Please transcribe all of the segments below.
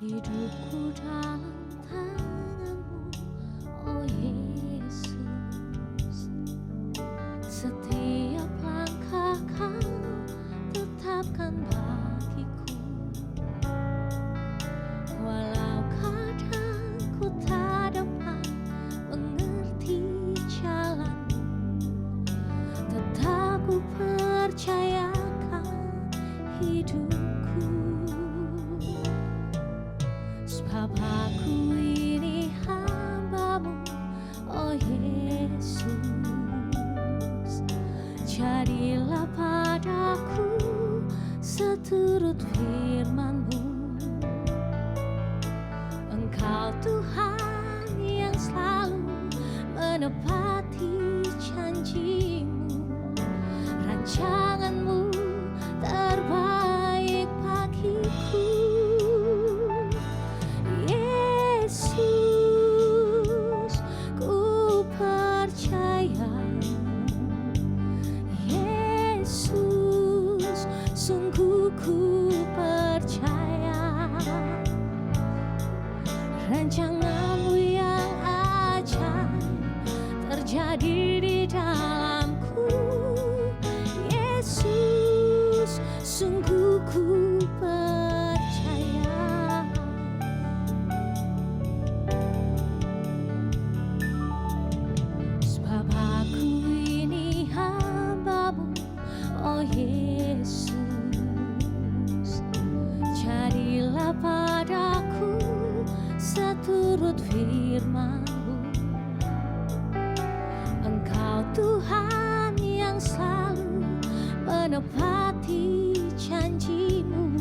Hidupku dalam tangan-Mu, oh Yesus. Setiap langkah Kau tetapkan bagiku. Walau kadang ku tak dapat mengerti jalan-Mu, tetap ku percayakan hidupku. Sebab aku ini hamba-Mu, oh Yesus. Jadilah padaku seturut firman-Mu. Engkau Tuhan yang selalu menepati janji-Mu. Rancangan-Mu terbaik bagiku. Yesus, ku percaya. Yesus, sungguh ku percaya. Rancangan-Mu yang ajaib terjadi di dalamku. Yesus, sungguh ku percaya. Sebab aku ini hamba-Mu, oh Yesus. Jadilah padaku seturut firman-Mu. Engkau Tuhan yang selalu menepati janji-Mu.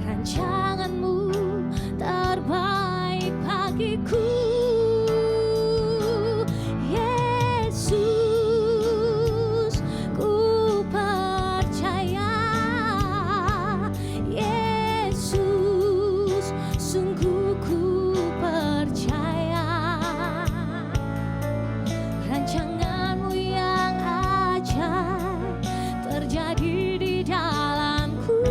Rancangan-Mu terbaik bagiku. Yesus, ku percaya. Yesus, sungguh ku percaya. Rancangan-Mu yang ajaib terjadi di dalamku.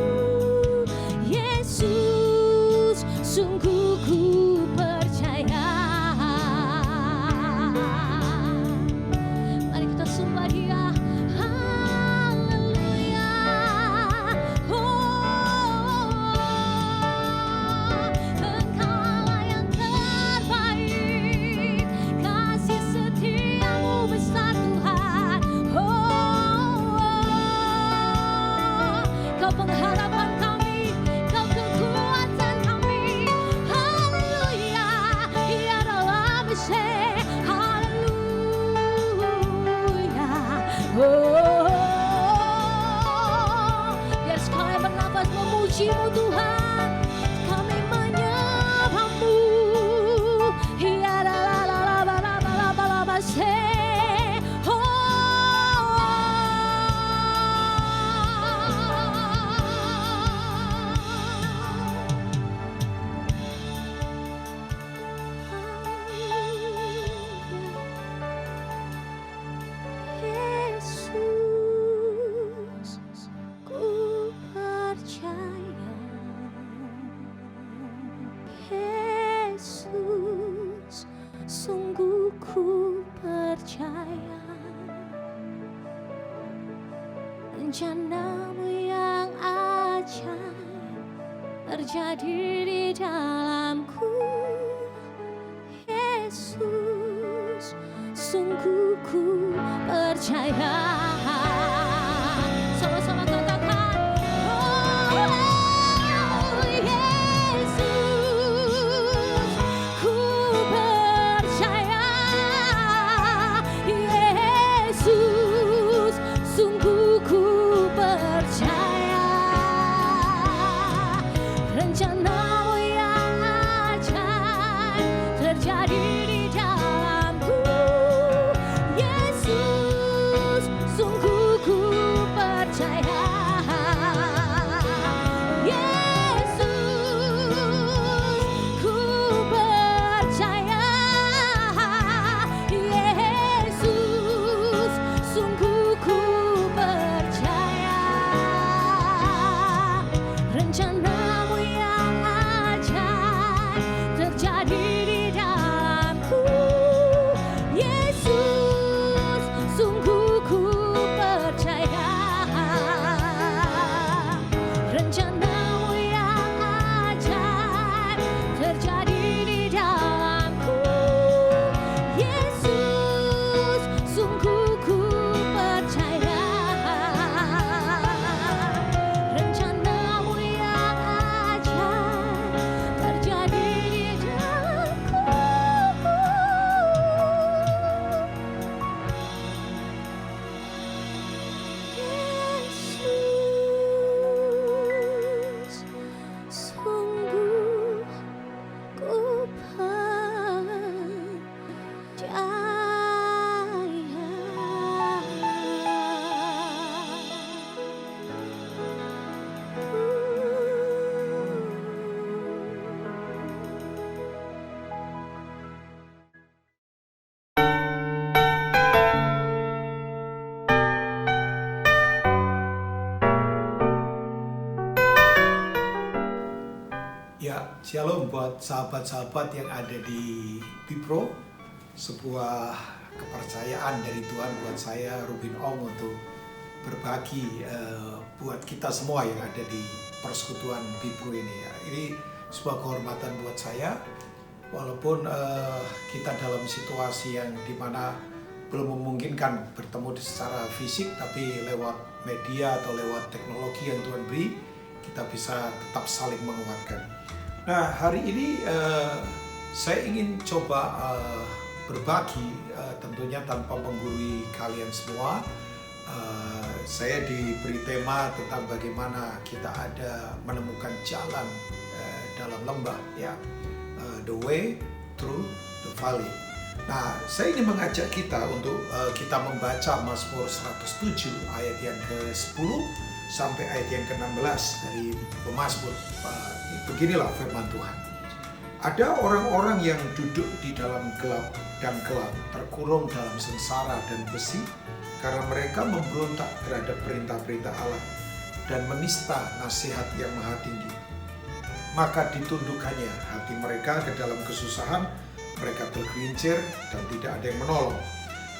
Yesus, sungguh ku percaya. Mari kita sembah Dia. Haleluya. Engkaulah yang terbaik. Kasih setia-Mu besar Tuhan. Kau pengharapan kami, Kau kekuatan kami. Haleluya. Ya dalam Mesih. Haleluya. Biar sekalian bernafas memuji-Mu Tuhan. Kami menyembah-Mu. Ya dalam Mesih. Yesus, ku percaya. Yesus, sungguh ku percaya. Rencana-Mu yang ajaib terjadi di dalamku. Yesus, sungguh ku percaya. Sama-sama katakan, oh Yesus, ku percaya. Yesus, sungguh ku percaya. Rencana-Mu yang ajaib terjadi di dalamku. Yesus, sungguh Shalom buat sahabat-sahabat yang ada di Bipro, sebuah kepercayaan dari Tuhan buat saya, Rubin Ong, untuk berbagi buat kita semua yang ada di persekutuan Bipro ini. Ya. Ini sebuah kehormatan buat saya, walaupun kita dalam situasi yang dimana belum memungkinkan bertemu secara fisik, tapi lewat media atau lewat teknologi yang Tuhan beri, kita bisa tetap saling menguatkan. Nah, hari ini saya ingin coba berbagi, tentunya tanpa menggurui kalian semua. Saya diberi tema tentang bagaimana kita ada menemukan jalan dalam lembah, ya, the way through the valley. Nah, saya ingin mengajak kita untuk kita membaca Mazmur 107 ayat yang ke-10 sampai ayat yang ke-16 dari pemazmur. Beginilah firman Tuhan. Ada orang-orang yang duduk di dalam gelap dan kelam, terkurung dalam sengsara dan besi, karena mereka memberontak terhadap perintah-perintah Allah dan menista nasihat yang maha tinggi. Maka ditundukkannya hati mereka ke dalam kesusahan, mereka tergelincir dan tidak ada yang menolong.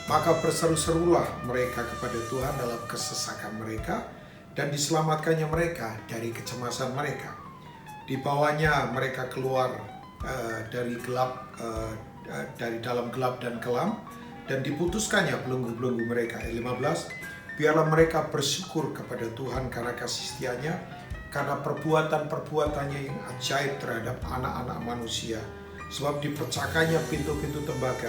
Maka berseru-serulah mereka kepada Tuhan dalam kesesakan mereka, dan diselamatkannya mereka dari kecemasan mereka. Dibawanya mereka keluar dari gelap, dari dalam gelap dan kelam, dan diputuskannya belenggu-belenggu mereka. Ayat 15, biarlah mereka bersyukur kepada Tuhan karena kasih setianya, karena perbuatan-perbuatannya yang ajaib terhadap anak-anak manusia. Sebab dipecahkannya pintu-pintu tembaga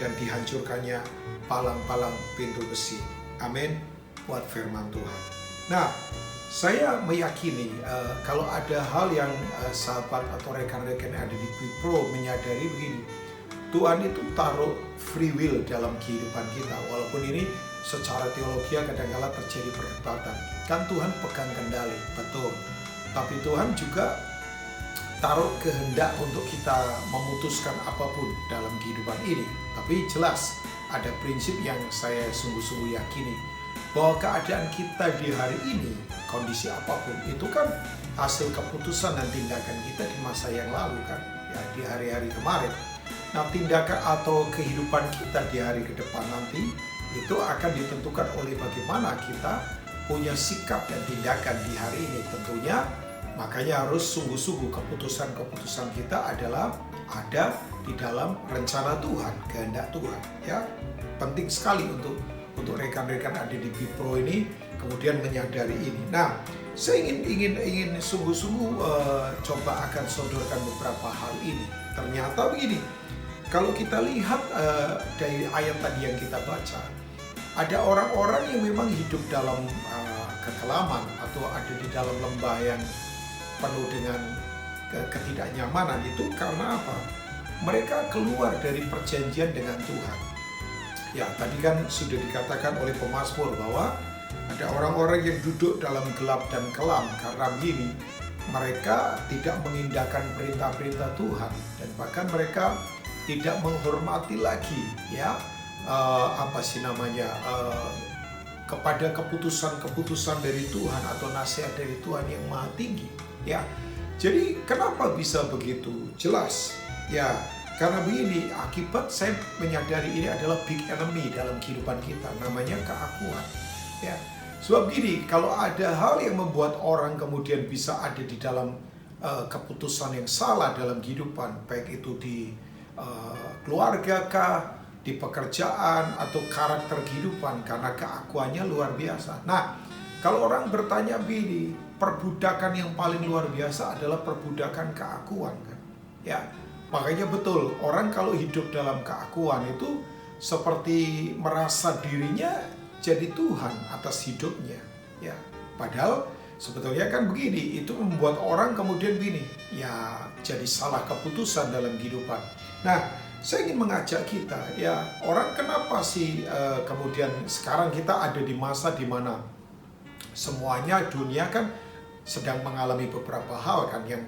dan dihancurkannya palang-palang pintu besi. Amin. Buat firman Tuhan. Nah, saya meyakini kalau ada hal yang sahabat atau rekan-rekan yang ada di Bipro menyadari begini, Tuhan itu taruh free will dalam kehidupan kita. Walaupun ini secara teologi kadang-kala terjadi perdebatan. Kan Tuhan pegang kendali, betul. Tapi Tuhan juga taruh kehendak untuk kita memutuskan apapun dalam kehidupan ini. Tapi jelas ada prinsip yang saya sungguh-sungguh yakini, bahwa keadaan kita di hari ini, kondisi apapun, itu kan hasil keputusan dan tindakan kita di masa yang lalu kan, ya, di hari-hari kemarin. Nah, tindakan atau kehidupan kita di hari ke depan nanti, itu akan ditentukan oleh bagaimana kita punya sikap dan tindakan di hari ini. Tentunya, makanya harus sungguh-sungguh keputusan-keputusan kita adalah ada di dalam rencana Tuhan, kehendak Tuhan. Ya, penting sekali untuk rekan-rekan ada di Bipro ini kemudian menyadari ini. Nah, saya ingin sungguh-sungguh coba akan sodorkan beberapa hal ini. Ternyata begini, kalau kita lihat dari ayat tadi yang kita baca, ada orang-orang yang memang hidup dalam kekelaman atau ada di dalam lembah yang penuh dengan ketidaknyamanan. Itu karena apa? Mereka keluar dari perjanjian dengan Tuhan. Ya, tadi kan sudah dikatakan oleh pemazmur bahwa ada orang-orang yang duduk dalam gelap dan kelam karena begini, mereka tidak mengindahkan perintah-perintah Tuhan, dan bahkan mereka tidak menghormati lagi, ya, kepada keputusan-keputusan dari Tuhan atau nasihat dari Tuhan yang maha tinggi. Ya, jadi kenapa bisa begitu? Jelas, ya. Karena begini, akibat saya menyadari ini adalah big enemy dalam kehidupan kita, namanya keakuan. Ya, sebab gini, kalau ada hal yang membuat orang kemudian bisa ada di dalam keputusan yang salah dalam kehidupan, baik itu di keluarga kah, di pekerjaan, atau karakter kehidupan, karena keakuannya luar biasa. Nah, kalau orang bertanya begini, perbudakan yang paling luar biasa adalah perbudakan keakuan, kan? Ya. Makanya betul, orang kalau hidup dalam keakuan itu seperti merasa dirinya jadi Tuhan atas hidupnya. Ya, padahal sebetulnya kan begini, itu membuat orang kemudian begini, ya jadi salah keputusan dalam kehidupan. Nah, saya ingin mengajak kita, ya, orang kenapa sih kemudian sekarang kita ada di masa di mana semuanya dunia kan sedang mengalami beberapa hal kan yang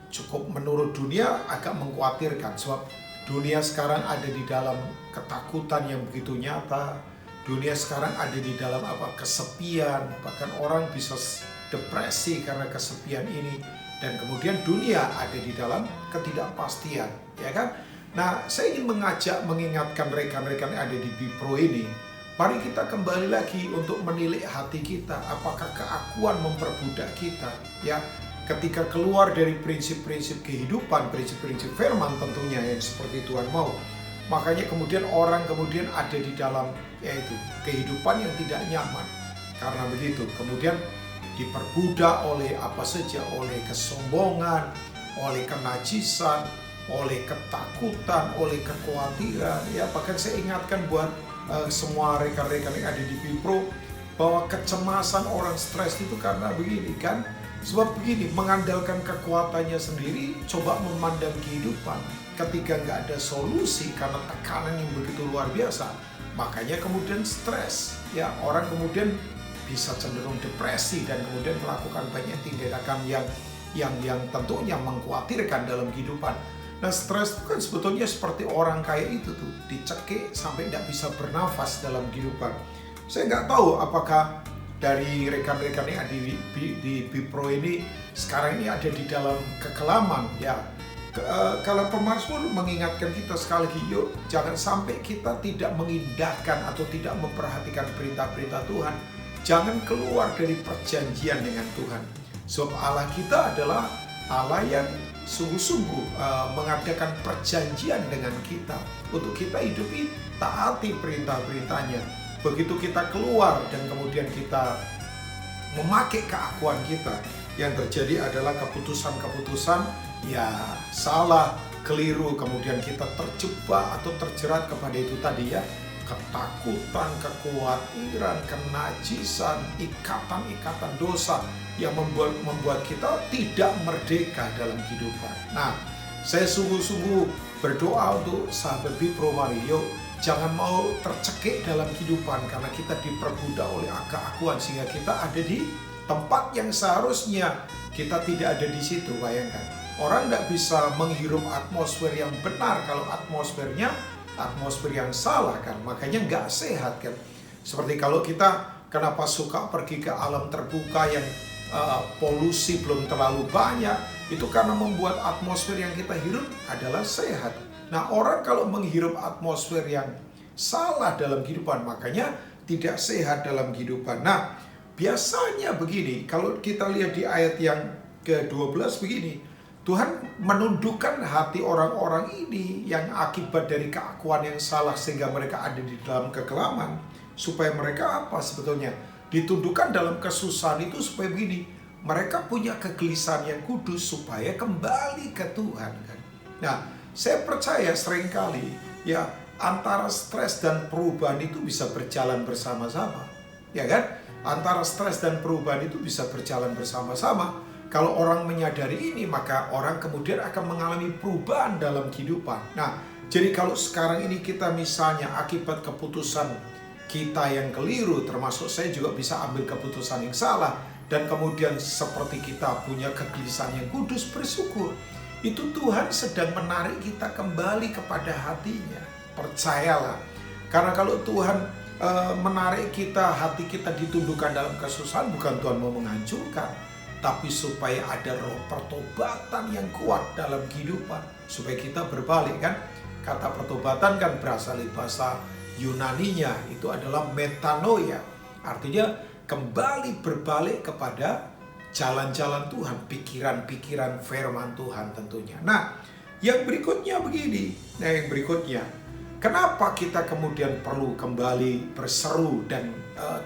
cukup menurut dunia agak mengkhawatirkan, sebab dunia sekarang ada di dalam ketakutan yang begitu nyata. Dunia sekarang ada di dalam kesepian, bahkan orang bisa depresi karena kesepian ini. dan kemudian dunia ada di dalam ketidakpastian, ya kan? Nah, saya ingin mengingatkan rekan-rekan yang ada di Bipro ini, mari kita kembali lagi untuk menilik hati kita, apakah keakuan memperbudak kita, ya? Ketika keluar dari prinsip-prinsip kehidupan, prinsip-prinsip firman tentunya yang seperti Tuhan mau. Makanya kemudian orang kemudian ada di dalam yaitu kehidupan yang tidak nyaman. Karena begitu, kemudian diperbudak oleh apa saja, oleh kesombongan, oleh kenajisan, oleh ketakutan, oleh kekhawatiran. Ya, bahkan saya ingatkan buat semua rekan-rekan yang ada di Bipro bahwa kecemasan orang stres itu karena begini kan. Sebab begini, mengandalkan kekuatannya sendiri, coba memandang kehidupan. Ketika nggak ada solusi karena tekanan yang begitu luar biasa, makanya kemudian stres. Ya, orang kemudian bisa cenderung depresi dan kemudian melakukan banyak tindakan yang tentunya mengkhawatirkan dalam kehidupan. Nah, stres itu kan sebetulnya seperti orang kayak itu tuh, dicekik sampai tidak bisa bernafas dalam kehidupan. Saya nggak tahu apakah dari rekan-rekan yang ada di Bipro ini sekarang ini ada di dalam kekelaman, ya. Kalau pemazmur mengingatkan kita sekali lagi, yuk jangan sampai kita tidak mengindahkan atau tidak memperhatikan perintah-perintah Tuhan. Jangan keluar dari perjanjian dengan Tuhan. Sebab Allah kita adalah Allah yang sungguh-sungguh mengadakan perjanjian dengan kita. Untuk kita hidupi, taati perintah-perintahnya. Begitu kita keluar dan kemudian kita memakai keakuan kita, yang terjadi adalah keputusan-keputusan ya salah, keliru, kemudian kita terjebak atau terjerat kepada itu tadi ya. Ketakutan, kekhawatiran, kenajisan, ikatan-ikatan dosa yang membuat kita tidak merdeka dalam kehidupan. Nah, saya sungguh-sungguh berdoa untuk sahabat Bipro, mari yuk jangan mau tercekik dalam kehidupan karena kita diperbudak oleh keakuan sehingga kita ada di tempat yang seharusnya kita tidak ada di situ. Bayangkan, orang tidak bisa menghirup atmosfer yang benar kalau atmosfer yang salah kan, makanya nggak sehat kan. Seperti kalau kita kenapa suka pergi ke alam terbuka yang polusi belum terlalu banyak, itu karena membuat atmosfer yang kita hirup adalah sehat. Nah, orang kalau menghirup atmosfer yang salah dalam kehidupan, makanya tidak sehat dalam kehidupan. Nah, biasanya begini, kalau kita lihat di ayat yang ke-12 begini, Tuhan menundukkan hati orang-orang ini yang akibat dari keakuan yang salah sehingga mereka ada di dalam kekelaman. Supaya mereka apa sebetulnya? Ditundukkan dalam kesusahan itu supaya begini, mereka punya kegelisahan yang kudus supaya kembali ke Tuhan kan. Nah, saya percaya seringkali ya antara stres dan perubahan itu bisa berjalan bersama-sama. Ya kan? Antara stres dan perubahan itu bisa berjalan bersama-sama. Kalau orang menyadari ini, maka orang kemudian akan mengalami perubahan dalam kehidupan. Nah, jadi kalau sekarang ini kita misalnya akibat keputusan kita yang keliru, termasuk saya juga bisa ambil keputusan yang salah, dan kemudian seperti kita punya kegelisahan yang kudus, bersyukur. Itu Tuhan sedang menarik kita kembali kepada hatinya. Percayalah. Karena kalau Tuhan menarik kita, hati kita ditundukkan dalam kesusahan, bukan Tuhan mau menghancurkan, tapi supaya ada roh pertobatan yang kuat dalam kehidupan, supaya kita berbalik kan. Kata pertobatan kan berasal dari bahasa Yunaninya, itu adalah metanoia, artinya kembali berbalik kepada jalan-jalan Tuhan, pikiran-pikiran firman Tuhan tentunya. Nah, yang berikutnya begini, kenapa kita kemudian perlu kembali berseru dan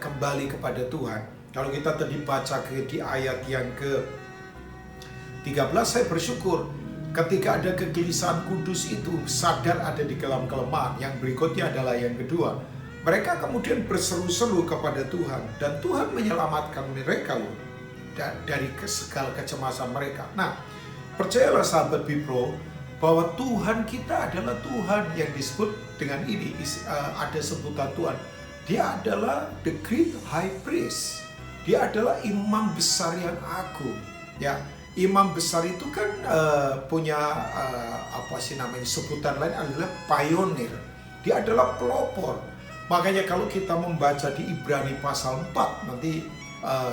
kembali kepada Tuhan? Kalau kita tadi baca di ayat yang ke-13, saya bersyukur ketika ada kegelisahan kudus itu, sadar ada di dalam kelemahan. Yang berikutnya adalah yang kedua, mereka kemudian berseru-seru kepada Tuhan dan Tuhan menyelamatkan mereka loh dari segala kecemasan mereka. Nah, percayalah sahabat Bipro bahwa Tuhan kita adalah Tuhan yang disebut dengan ini, ada sebutan Tuhan. Dia adalah the great high priest. Dia adalah imam besar yang agung. Ya, imam besar itu kan punya sebutan lain adalah pioneer. Dia adalah pelopor. Makanya kalau kita membaca di Ibrani pasal 4, nanti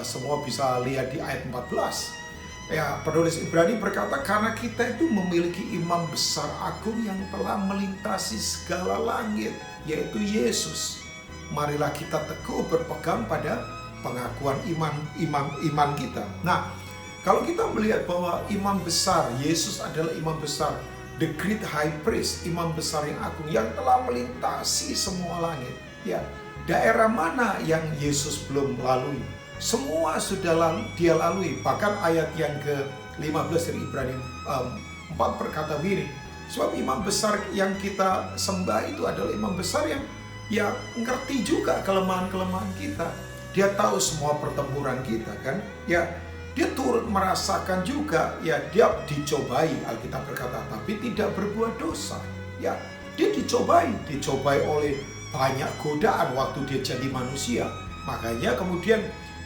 semua bisa lihat di ayat 14. Ya, penulis Ibrani berkata, karena kita itu memiliki imam besar agung yang telah melintasi segala langit, yaitu Yesus. Marilah kita teguh berpegang pada pengakuan iman kita. Nah, kalau kita melihat bahwa imam besar, Yesus adalah imam besar, the great high priest, imam besar yang agung yang telah melintasi semua langit. Ya, daerah mana yang Yesus belum lalui? Semua sudah dia lalui. Bahkan ayat yang ke-15 dari Ibrani 4 berkata begini, sebab imam besar yang kita sembah itu adalah imam besar yang ngerti juga kelemahan-kelemahan kita. Dia tahu semua pertempuran kita kan. Ya, dia turut merasakan juga, ya dia dicobai, Alkitab berkata, tapi tidak berbuat dosa. Ya, dia dicobai oleh banyak godaan waktu dia jadi manusia. Makanya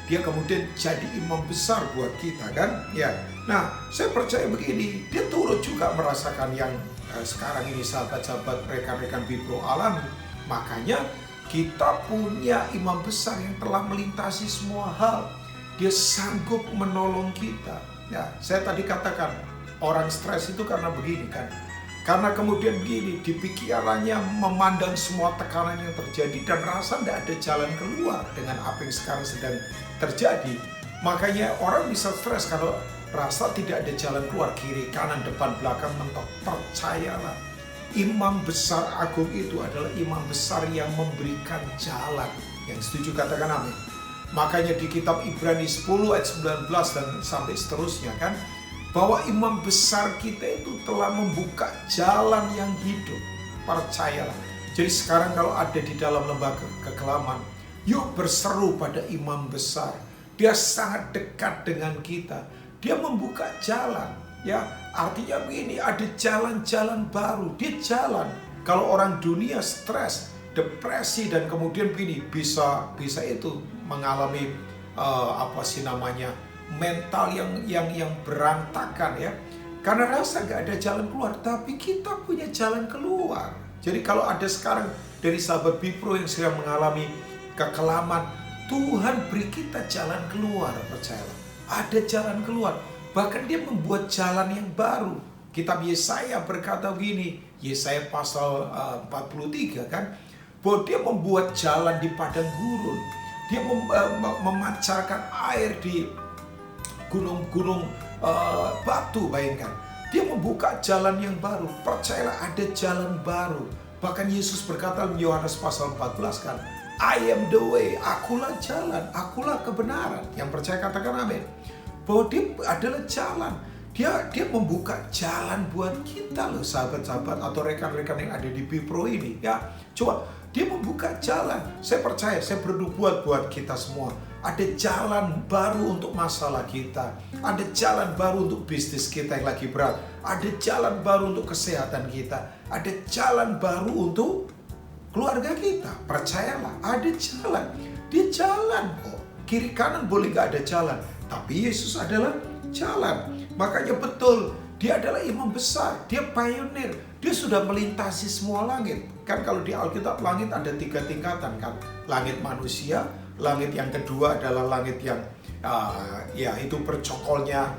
dia kemudian jadi imam besar buat kita kan. Ya. Nah, saya percaya begini, dia turut juga merasakan yang sekarang ini sahabat-sahabat rekan-rekan Bipro alami. Makanya kita punya imam besar yang telah melintasi semua hal. Dia sanggup menolong kita. Ya, saya tadi katakan orang stres itu karena begini kan. Karena kemudian begini, di pikirannya memandang semua tekanan yang terjadi dan rasa tidak ada jalan keluar dengan apa yang sekarang sedang terjadi. Makanya orang bisa stres kalau rasa tidak ada jalan keluar, kiri, kanan, depan, belakang, mentok. Percayalah, imam besar agung itu adalah imam besar yang memberikan jalan. Yang setuju katakan amin. Makanya di kitab Ibrani 10 ayat 19 dan sampai seterusnya kan, bahwa imam besar kita itu telah membuka jalan yang hidup. Percayalah. Jadi sekarang kalau ada di dalam lembah kekelaman, yuk berseru pada imam besar. Dia sangat dekat dengan kita. Dia membuka jalan. Ya, artinya begini, ada jalan-jalan baru. Dia jalan. Kalau orang dunia stres, depresi dan kemudian begini bisa itu mengalami mental yang berantakan ya, karena rasa gak ada jalan keluar. Tapi kita punya jalan keluar. Jadi kalau ada sekarang dari sahabat Bipro yang sedang mengalami kekelaman, Tuhan beri kita jalan keluar. Percayalah, ada jalan keluar. Bahkan dia membuat jalan yang baru. Kitab Yesaya berkata begini, Yesaya pasal 43 kan, bahwa dia membuat jalan di padang gurun. Dia memancarkan air di gunung-gunung batu, bayangkan. Dia membuka jalan yang baru. Percayalah, ada jalan baru. Bahkan Yesus berkata di Yohanes pasal 14 kan, I am the way, akulah jalan, akulah kebenaran. Yang percaya katakan amin. Bahwa dia adalah jalan. Dia membuka jalan buat kita loh, sahabat-sahabat atau rekan-rekan yang ada di Bipro ini. Ya, coba dia membuka jalan. Saya percaya, saya berdoa buat kita semua. Ada jalan baru untuk masalah kita. Ada jalan baru untuk bisnis kita yang lagi berat. Ada jalan baru untuk kesehatan kita. Ada jalan baru untuk keluarga kita. Percayalah, ada jalan. Dia jalan kok. Kiri kanan boleh gak ada jalan, tapi Yesus adalah jalan. Makanya betul, dia adalah imam besar. Dia pioneer. Dia sudah melintasi semua langit. Kan kalau di Alkitab langit ada 3 tingkatan kan. Langit manusia, langit yang kedua adalah langit yang itu percokolnya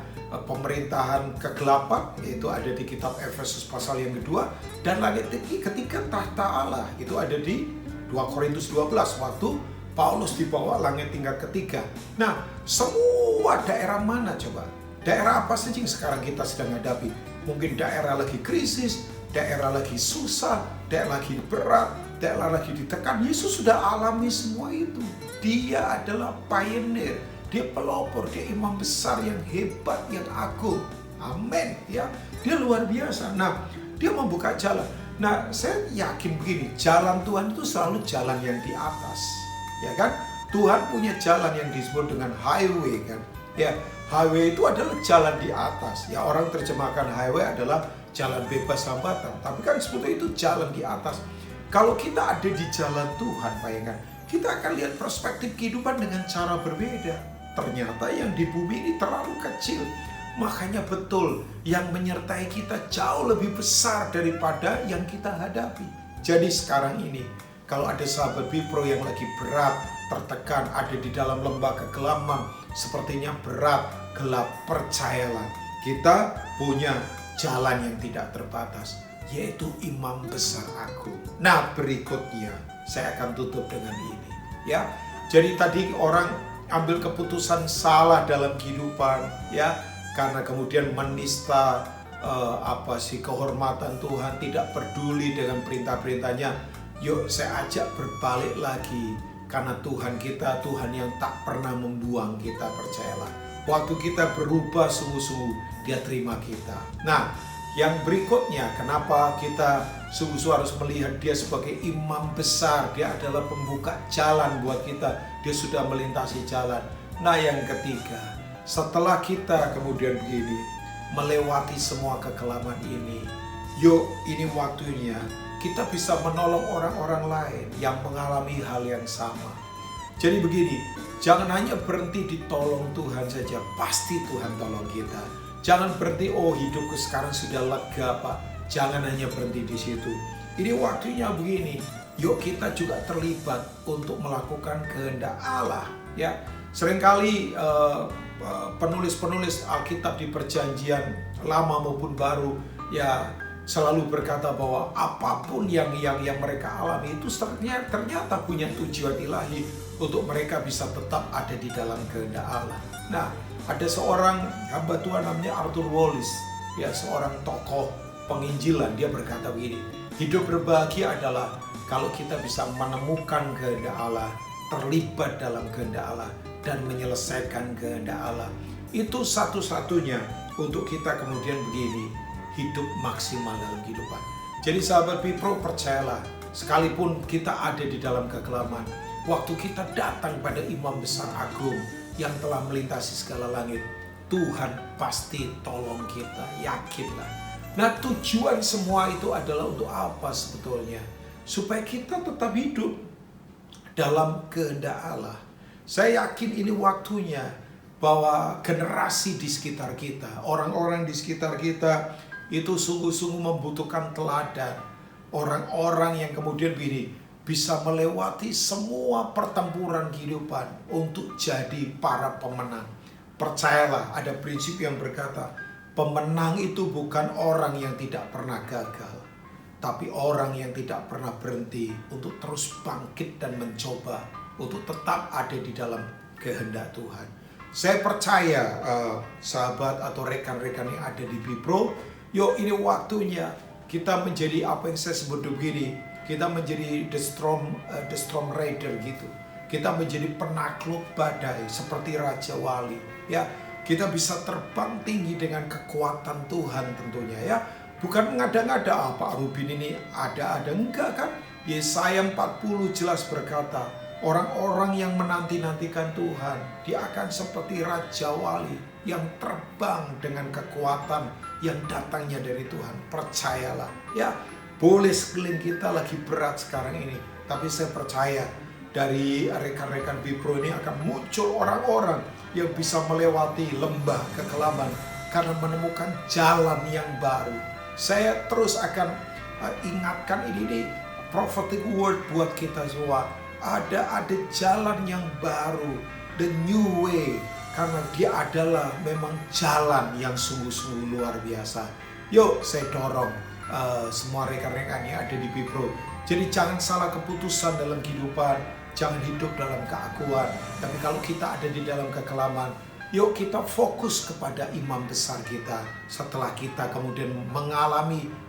pemerintahan kegelapan, yaitu ada di kitab Efesus pasal yang kedua. Dan langit ketiga tahta Allah, itu ada di 2 Korintus 12 waktu Paulus dibawa langit tingkat ketiga. Nah, semua daerah mana coba? Daerah apa saja yang sekarang kita sedang hadapi? Mungkin daerah lagi krisis, daerah lagi susah, daerah lagi berat, daerah lagi ditekan. Yesus sudah alami semua itu. Dia adalah pioneer, dia pelopor, dia imam besar yang hebat, yang agung. Amin ya. Dia luar biasa. Nah, dia membuka jalan. Nah, saya yakin begini, jalan Tuhan itu selalu jalan yang di atas. Ya kan? Tuhan punya jalan yang disebut dengan highway kan. Ya, highway itu adalah jalan di atas. Ya, orang terjemahkan highway adalah jalan bebas hambatan. Tapi kan sebetulnya itu jalan di atas. Kalau kita ada di jalan Tuhan, bayangkan, kita akan lihat perspektif kehidupan dengan cara berbeda. Ternyata yang di bumi ini terlalu kecil. Makanya betul, yang menyertai kita jauh lebih besar daripada yang kita hadapi. Jadi sekarang ini, kalau ada sahabat Bipro yang lagi berat, tertekan, ada di dalam lembah kegelapan, sepertinya berat, gelap. Percayalah, kita punya jalan yang tidak terbatas, yaitu Imam Besar Agung. Nah, berikutnya saya akan tutup dengan ini, ya. Jadi tadi orang ambil keputusan salah dalam kehidupan, ya, karena kemudian menista kehormatan Tuhan, tidak peduli dengan perintah-perintahnya. Yuk saya ajak berbalik lagi, karena Tuhan kita Tuhan yang tak pernah membuang kita, percayalah. Waktu kita berubah sungguh-sungguh, Dia terima kita. Nah, yang berikutnya, kenapa kita sungguh-sungguh harus melihat Dia sebagai imam besar? Dia adalah pembuka jalan buat kita. Dia sudah melintasi jalan. Nah, yang ketiga, setelah kita kemudian begini, melewati semua kekelaman ini, yuk ini waktunya kita bisa menolong orang-orang lain yang mengalami hal yang sama. Jadi begini, jangan hanya berhenti ditolong Tuhan saja, pasti Tuhan tolong kita. Jangan berhenti, oh hidupku sekarang sudah lega Pak. Jangan hanya berhenti di situ. Ini waktunya begini, yuk kita juga terlibat untuk melakukan kehendak Allah. Ya, seringkali penulis-penulis Alkitab di Perjanjian Lama maupun Baru, ya, selalu berkata bahwa apapun yang mereka alami itu ternyata punya tujuan ilahi untuk mereka bisa tetap ada di dalam kehendak Allah. Nah, ada seorang hamba Tuhan namanya Arthur Wallis, ya, seorang tokoh penginjilan. Dia berkata begini, hidup berbahagia adalah kalau kita bisa menemukan kehendak Allah, terlibat dalam kehendak Allah, dan menyelesaikan kehendak Allah. Itu satu-satunya untuk kita kemudian begini, hidup maksimal dalam kehidupan. Jadi sahabat Bipro, percayalah, sekalipun kita ada di dalam kekelaman, waktu kita datang pada Imam Besar Agung yang telah melintasi segala langit, Tuhan pasti tolong kita, yakinlah. Nah, tujuan semua itu adalah untuk apa sebetulnya? Supaya kita tetap hidup dalam kehendak Allah. Saya yakin ini waktunya bahwa generasi di sekitar kita, orang-orang di sekitar kita itu sungguh-sungguh membutuhkan teladan. Orang-orang yang kemudian begini, bisa melewati semua pertempuran kehidupan untuk jadi para pemenang. Percayalah, ada prinsip yang berkata, pemenang itu bukan orang yang tidak pernah gagal, tapi orang yang tidak pernah berhenti untuk terus bangkit dan mencoba untuk tetap ada di dalam kehendak Tuhan. Saya percaya sahabat atau rekan-rekan yang ada di Bipro, yuk ini waktunya kita menjadi apa yang saya sebut begini, kita menjadi the storm rider gitu. Kita menjadi penakluk badai seperti Raja Wali, ya. Kita bisa terbang tinggi dengan kekuatan Tuhan tentunya, ya. Bukan ngada-ngada, Pak Rubin ini ada-ada, enggak kan? Yesaya 40 jelas berkata, orang-orang yang menanti-nantikan Tuhan, dia akan seperti Raja Wali yang terbang dengan kekuatan yang datangnya dari Tuhan. Percayalah, ya. Boleh sekeliling kita lagi berat sekarang ini, tapi saya percaya dari rekan-rekan Bipro ini akan muncul orang-orang yang bisa melewati lembah kekelaman karena menemukan jalan yang baru. Saya terus akan ingatkan ini prophetic word buat kita semua. Ada jalan yang baru, the new way, karena dia adalah memang jalan yang sungguh-sungguh luar biasa. Yuk, saya dorong semua rekan-rekan yang ada di Bipro. Jadi jangan salah keputusan dalam kehidupan, jangan hidup dalam keakuan. Tapi kalau kita ada di dalam kekelaman, yuk kita fokus kepada imam besar kita. Setelah kita kemudian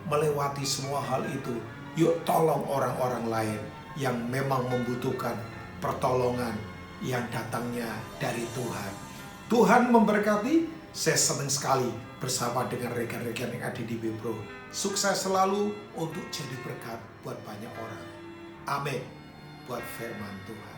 melewati semua hal itu, yuk tolong orang-orang lain yang memang membutuhkan pertolongan yang datangnya dari Tuhan. Tuhan memberkati. Saya senang sekali bersama dengan rekan-rekan yang ada di Bipro. Sukses selalu untuk jadi berkat buat banyak orang. Amin. Buat firman Tuhan.